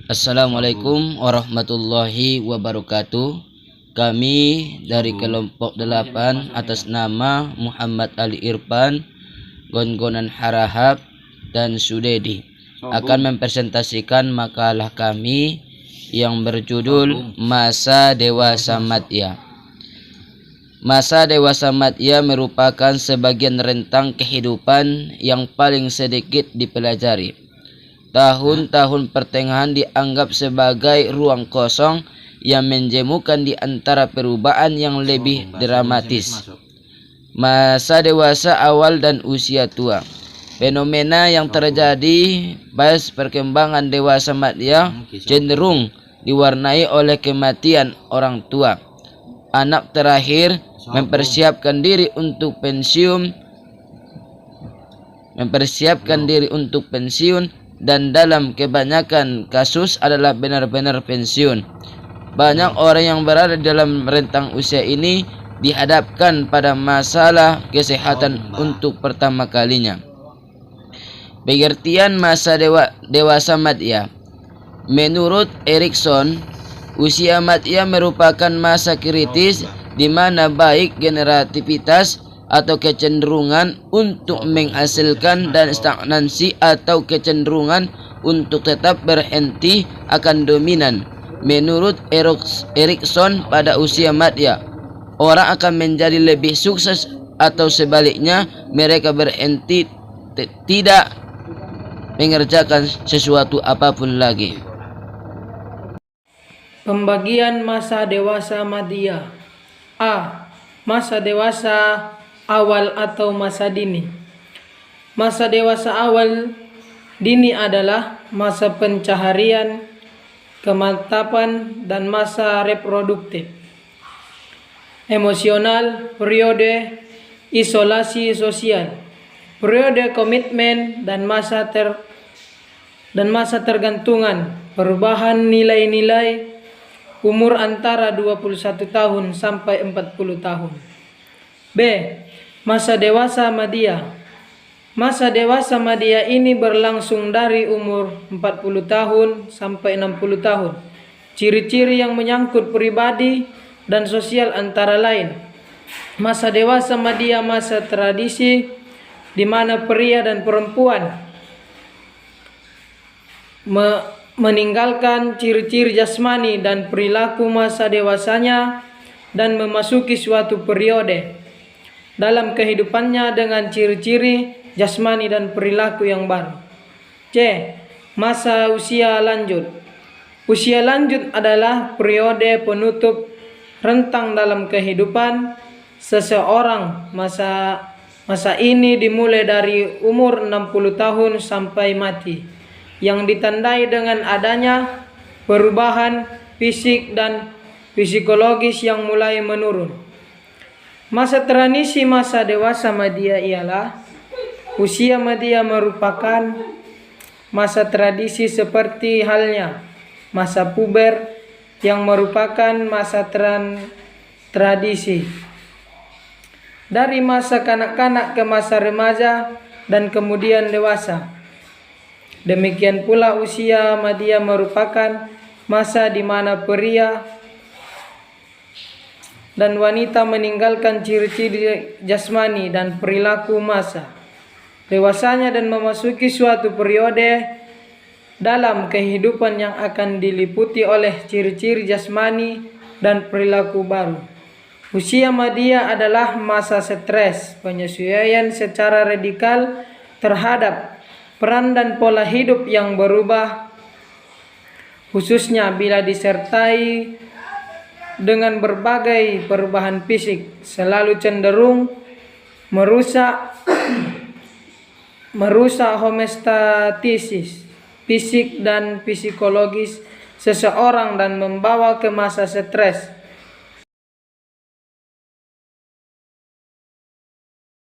Assalamualaikum warahmatullahi wabarakatuh. Kami dari kelompok 8 atas nama Muhammad Ali Irfan, Gongonan Harahap, dan Sudedi akan mempresentasikan makalah kami yang berjudul Masa Dewasa Madya. Masa dewasa madya merupakan sebagian rentang kehidupan yang paling sedikit dipelajari. Tahun-tahun pertengahan dianggap sebagai ruang kosong yang menjemukan di antara perubahan yang lebih dramatis. Masa dewasa awal dan usia tua. Fenomena yang terjadi pas perkembangan dewasa madya cenderung diwarnai oleh kematian orang tua. Anak terakhir mempersiapkan diri untuk pensiun dan dalam kebanyakan kasus adalah benar-benar pensiun. Banyak orang yang berada dalam rentang usia ini dihadapkan pada masalah kesehatan untuk pertama kalinya. Pengertian masa dewasa madya. Menurut Erikson, usia madya merupakan masa kritis di mana baik generativitas atau kecenderungan untuk menghasilkan dan stagnansi atau kecenderungan untuk tetap berhenti akan dominan. Menurut Erikson, pada usia madya orang akan menjadi lebih sukses atau sebaliknya mereka berhenti tidak mengerjakan sesuatu apapun lagi. Pembagian masa dewasa madya. A. Masa dewasa awal atau masa dini. Masa dewasa awal dini adalah masa pencaharian, kemantapan, dan masa reproduktif. Emosional, periode isolasi sosial, periode komitmen dan masa tergantungan, perubahan nilai-nilai, umur antara 21 tahun sampai 40 tahun. B. Masa dewasa madya. Masa dewasa madya ini berlangsung dari umur 40 tahun sampai 60 tahun. Ciri-ciri yang menyangkut pribadi dan sosial antara lain. Masa dewasa madya masa tradisi di mana pria dan perempuan meninggalkan ciri-ciri jasmani dan perilaku masa dewasanya dan memasuki suatu periode dalam kehidupannya dengan ciri-ciri jasmani dan perilaku yang baru. C. Masa usia lanjut. Usia lanjut adalah periode penutup rentang dalam kehidupan seseorang. Masa ini dimulai dari umur 60 tahun sampai mati, yang ditandai dengan adanya perubahan fisik dan psikologis yang mulai menurun. Masa transisi masa dewasa madya ialah usia madya merupakan masa tradisi seperti halnya masa puber yang merupakan masa tradisi dari masa kanak-kanak ke masa remaja dan kemudian dewasa. Demikian pula usia madya merupakan masa di mana pria dan wanita meninggalkan ciri-ciri jasmani dan perilaku masa dewasanya dan memasuki suatu periode dalam kehidupan yang akan diliputi oleh ciri-ciri jasmani dan perilaku baru. Usia madya adalah masa stres, penyesuaian secara radikal terhadap peran dan pola hidup yang berubah, khususnya bila disertai dengan berbagai perubahan fisik, selalu cenderung merusak homeostatis fisik dan psikologis seseorang dan membawa ke masa stres